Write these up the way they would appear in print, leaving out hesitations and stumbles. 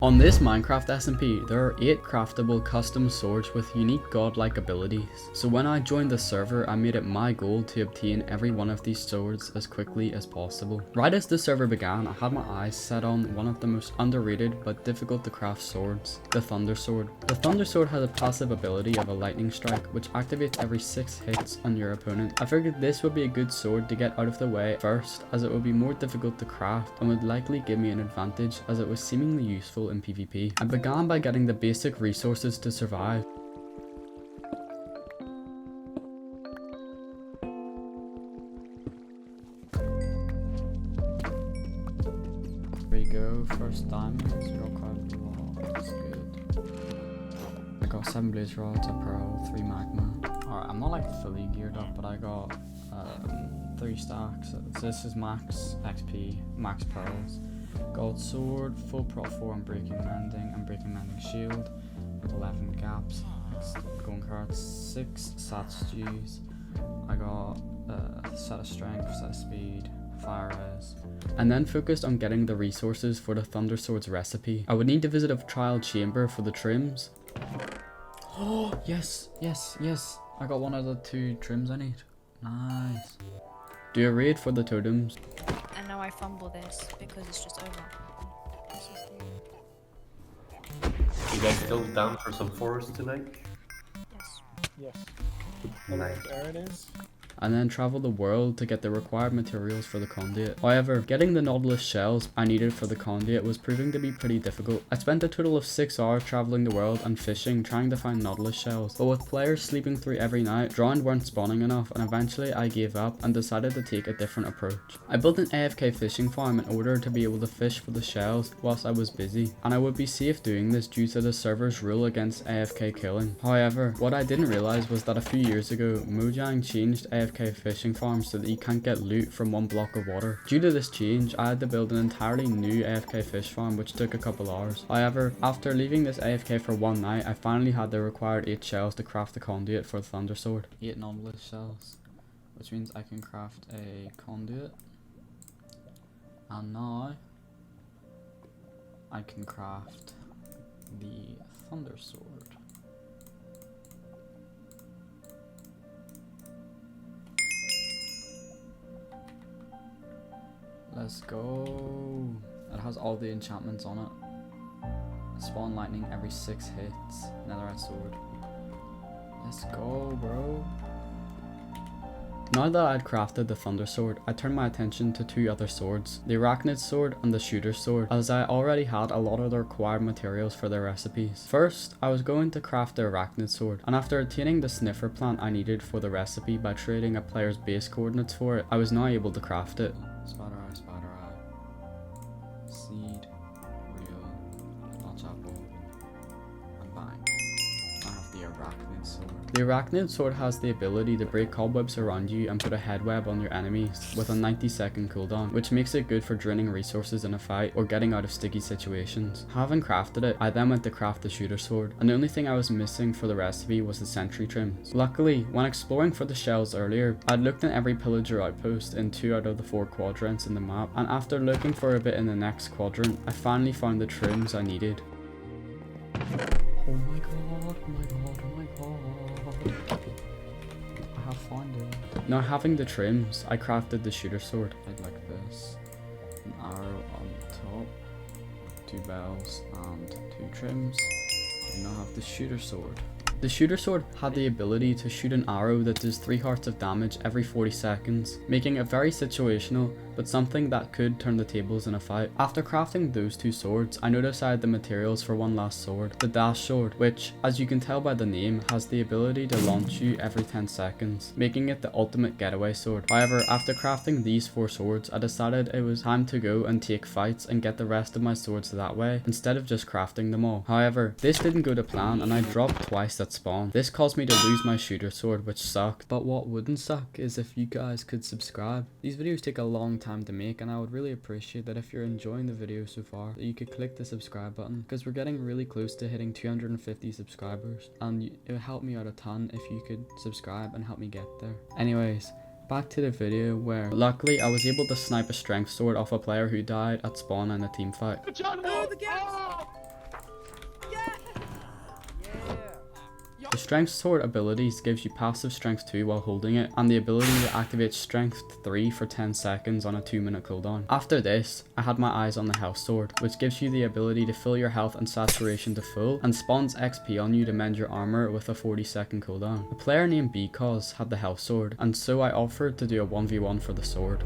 On this Minecraft SMP, there are 8 craftable custom swords with unique godlike abilities. So when I joined the server, I made it my goal to obtain every one of these swords as quickly as possible. Right as the server began, I had my eyes set on one of the most underrated but difficult to craft swords, the Thunder Sword. The Thunder Sword has a passive ability of a lightning strike, which activates every 6 hits on your opponent. I figured this would be a good sword to get out of the way first, as it would be more difficult to craft and would likely give me an advantage as it was seemingly useful in PvP. I began by getting the basic resources to survive. There we go, first diamonds, real card. Oh, that's good. I got 7 blaze rods, a pearl, 3 magma. Alright, I'm not like fully geared up, but I got 3 stacks. So this is max XP, max pearls. Gold sword, full prot 4 on breaking mending shield with 11 gaps. Golden cards, 6 sat stews. I got a set of strength, set of speed, fire res. And then focused on getting the resources for the Thunder Sword's recipe. I would need to visit a trial chamber for the trims. Oh, yes. I got one of the 2 trims I need. Nice. Do a raid for the totems. And now I fumble this because it's just over. You guys still down for some forest tonight? Yes. Yes. Nice. There it is. And then travel the world to get the required materials for the conduit. However, getting the Nautilus shells I needed for the conduit was proving to be pretty difficult. I spent a total of 6 hours traveling the world and fishing trying to find Nautilus shells, but with players sleeping through every night, drowned weren't spawning enough, and eventually I gave up and decided to take a different approach. I built an AFK fishing farm in order to be able to fish for the shells whilst I was busy, and I would be safe doing this due to the server's rule against AFK killing. However, what I didn't realize was that a few years ago, Mojang changed AFK fishing farms so that you can't get loot from 1 block of water. Due to this change, I had to build an entirely new AFK fish farm, which took a couple hours. However, after leaving this AFK for 1 night, I finally had the required 8 shells to craft the conduit for the Thunder Sword. 8 Nautilus shells, which means I can craft a conduit. And now I can craft the Thunder Sword. Let's go. It has all the enchantments on it. Spawn lightning every 6 hits. Netherite sword. Let's go, bro. Now that I'd crafted the Thunder Sword, I turned my attention to 2 other swords, the Rachnid sword and the Shooter sword, as I already had a lot of the required materials for their recipes. First, I was going to craft the Rachnid sword, and after attaining the sniffer plant I needed for the recipe by trading a player's base coordinates for it, I was now able to craft it. Spider eye, seed, real, notch apple, and bang. I have the Arachnid sword. The Arachnid sword has the ability to break cobwebs around you and put a head web on your enemies with a 90-second cooldown, which makes it good for draining resources in a fight or getting out of sticky situations. Having crafted it, I then went to craft the Shooter sword, and the only thing I was missing for the recipe was the sentry trims. Luckily, when exploring for the shells earlier, I'd looked in every pillager outpost in 2 out of the 4 quadrants in the map, and after looking for a bit in the next quadrant, I finally found the trims I needed. Oh my god. I have found it. Now having the trims, I crafted the Shooter sword. I'd like this. An arrow on top, 2 bells and 2 trims. I now have the Shooter sword. The Shooter sword had the ability to shoot an arrow that does 3 hearts of damage every 40 seconds, making it very situational, but something that could turn the tables in a fight. After crafting those 2 swords, I noticed I had the materials for one last sword, the Dash sword, which, as you can tell by the name, has the ability to launch you every 10 seconds, making it the ultimate getaway sword. However, after crafting these 4 swords, I decided it was time to go and take fights and get the rest of my swords that way, instead of just crafting them all. However, this didn't go to plan and I dropped twice at spawn. This caused me to lose my Shooter sword, which sucked. But what wouldn't suck is if you guys could subscribe. These videos take a long time to make, and I would really appreciate that if you're enjoying the video so far, that you could click the subscribe button, because we're getting really close to hitting 250 subscribers, and it would help me out a ton if you could subscribe and help me get there. Anyways, back to the video where luckily I was able to snipe a strength sword off a player who died at spawn in a team fight. The Strength Sword abilities gives you passive Strength 2 while holding it, and the ability to activate Strength 3 for 10 seconds on a 2-minute cooldown. After this, I had my eyes on the Health Sword, which gives you the ability to fill your health and saturation to full, and spawns XP on you to mend your armor with a 40-second cooldown. A player named Bkozzz had the Health Sword, and so I offered to do a 1v1 for the sword.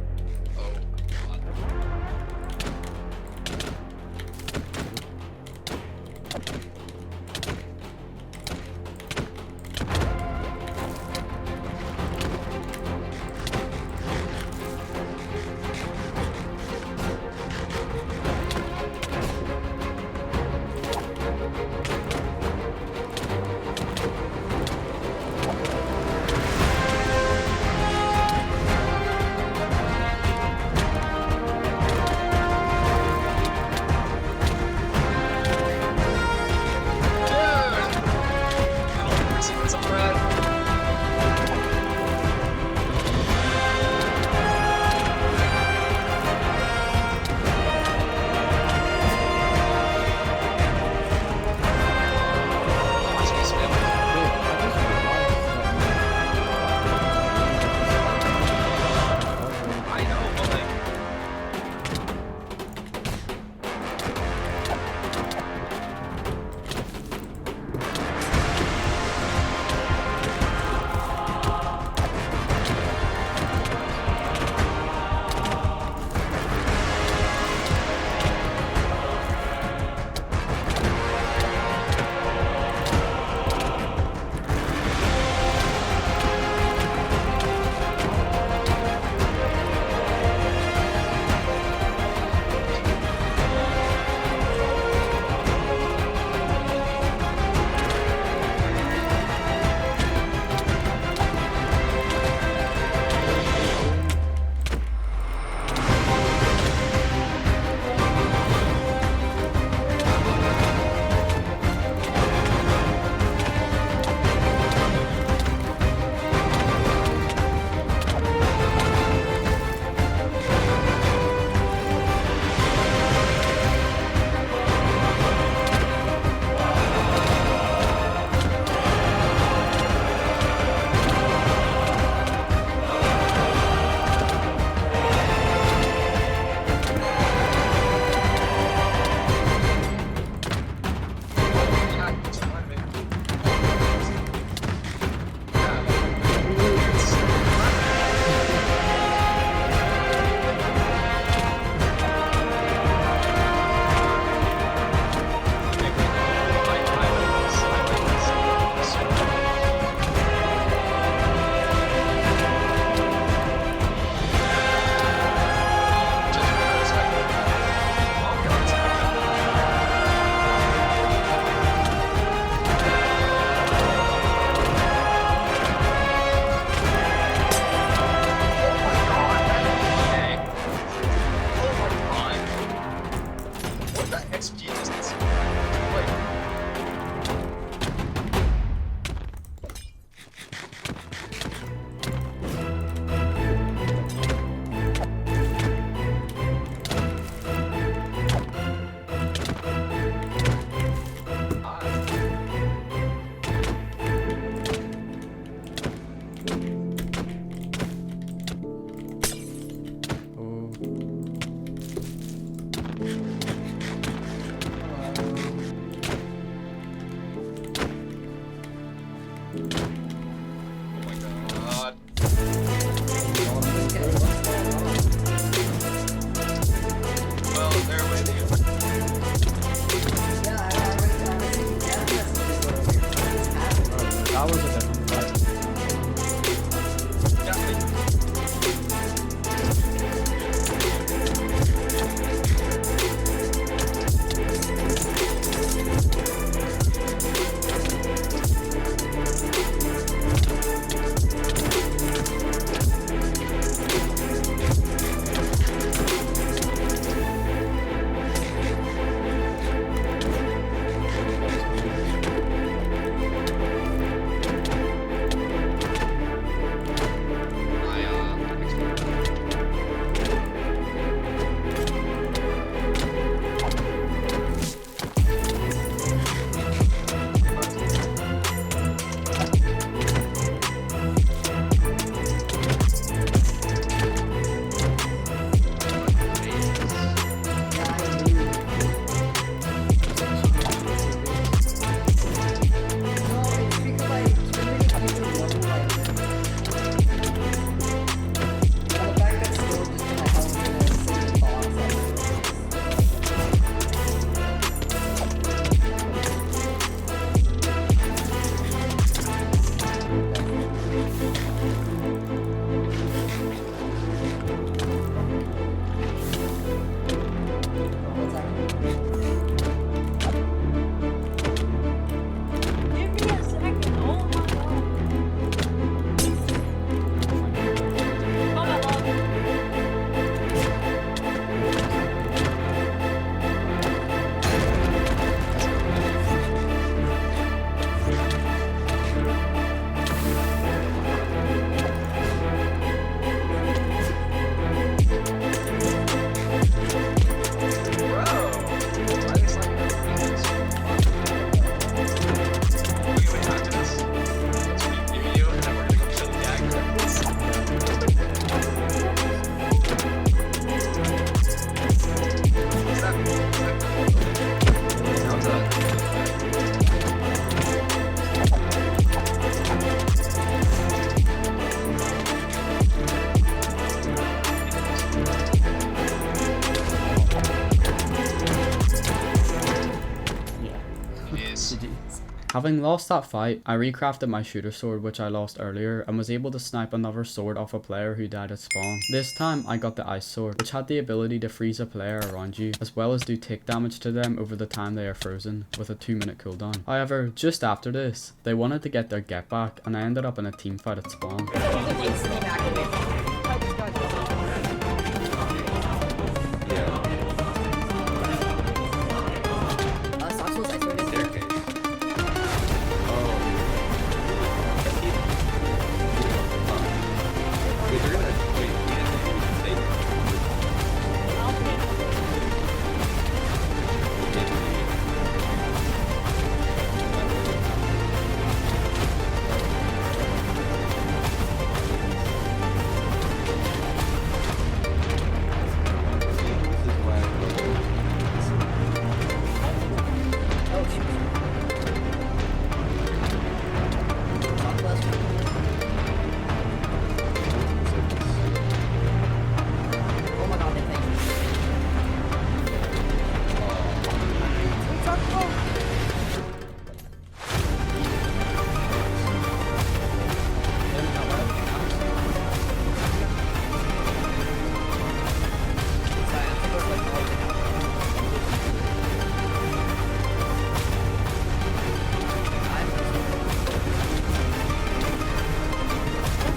GG's. Having lost that fight, I recrafted my shooter sword which I lost earlier and was able to snipe another sword off a player who died at spawn. This time I got the ice sword which had the ability to freeze a player around you as well as do tick damage to them over the time they are frozen with a 2-minute cooldown. However, just after this, they wanted to get their get back and I ended up in a team fight at spawn.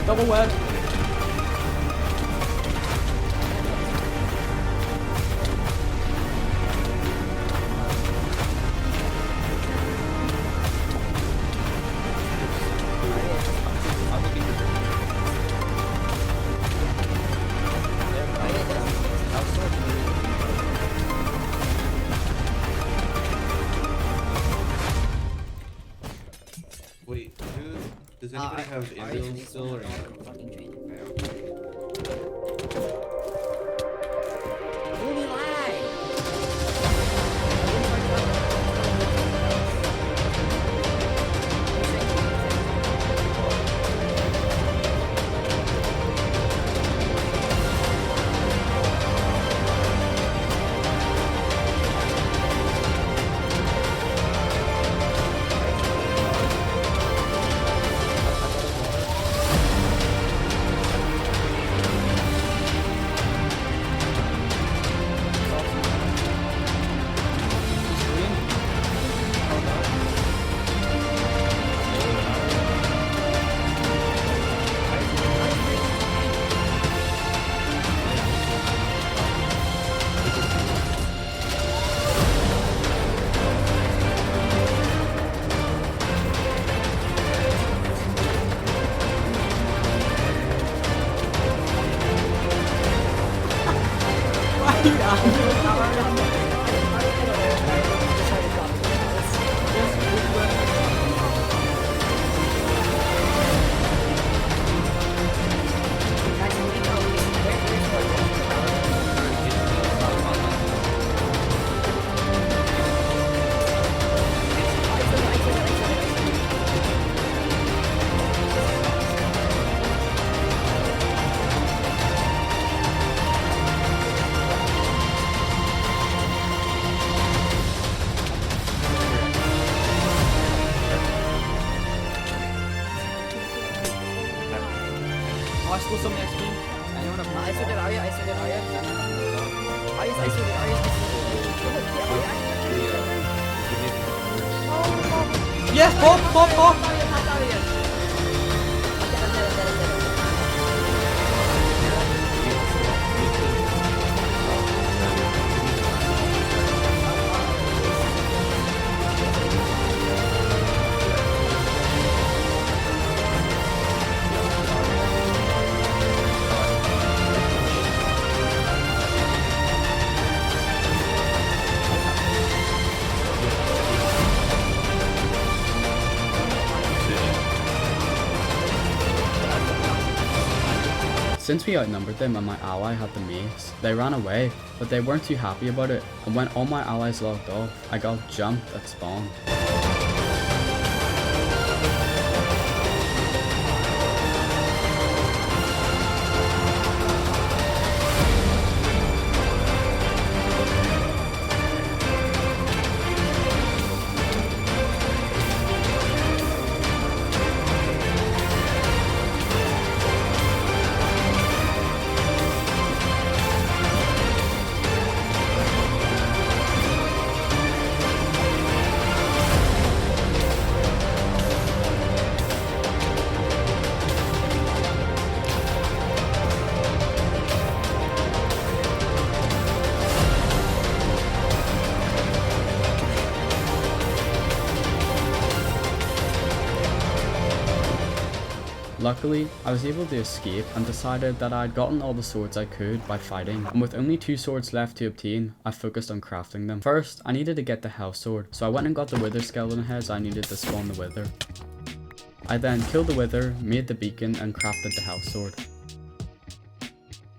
Double web. Wait, does anybody have inbuilt still or no? Yes, pop, pop, pop! Since we outnumbered them and my ally had the mace, they ran away, but they weren't too happy about it, and when all my allies logged off, I got jumped at spawn. Luckily, I was able to escape and decided that I had gotten all the swords I could by fighting, and with only 2 swords left to obtain, I focused on crafting them. First, I needed to get the health sword, so I went and got the wither skeleton heads I needed to spawn the wither. I then killed the wither, made the beacon, and crafted the health sword.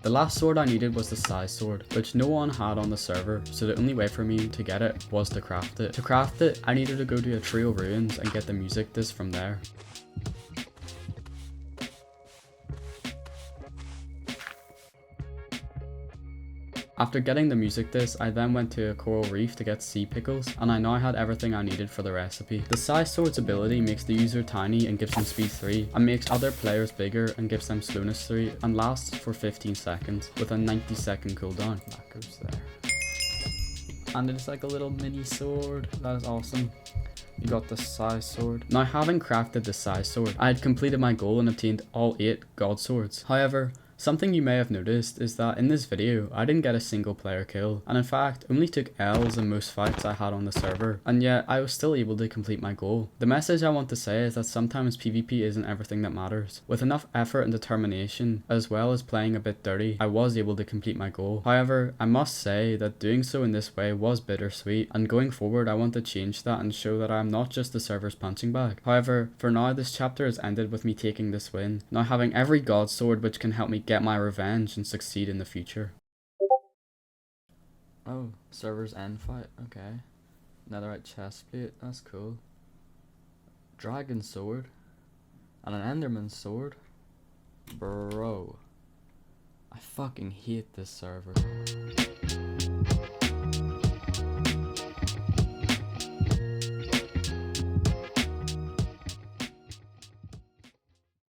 The last sword I needed was the size sword, which no one had on the server, so the only way for me to get it was to craft it. To craft it, I needed to go to a trio ruins and get the music disc from there. After getting the music disc, I then went to a coral reef to get sea pickles, and I now had everything I needed for the recipe. The size sword's ability makes the user tiny and gives them speed 3, and makes other players bigger and gives them slowness 3, and lasts for 15 seconds, with a 90-second cooldown. That goes there. And it's like a little mini sword. That is awesome. You got the size sword. Now, having crafted the size sword, I had completed my goal and obtained all 8 god swords. However, something you may have noticed is that in this video, I didn't get a single player kill, and in fact, only took L's in most fights I had on the server, and yet I was still able to complete my goal. The message I want to say is that sometimes PvP isn't everything that matters. With enough effort and determination, as well as playing a bit dirty, I was able to complete my goal. However, I must say that doing so in this way was bittersweet, and going forward I want to change that and show that I am not just the server's punching bag. However, for now this chapter has ended with me taking this win, now having every god sword which can help me get my revenge and succeed in the future. Oh, server's end fight, okay. Netherite chestplate, that's cool. Dragon sword. And an enderman sword. Bro. I fucking hate this server.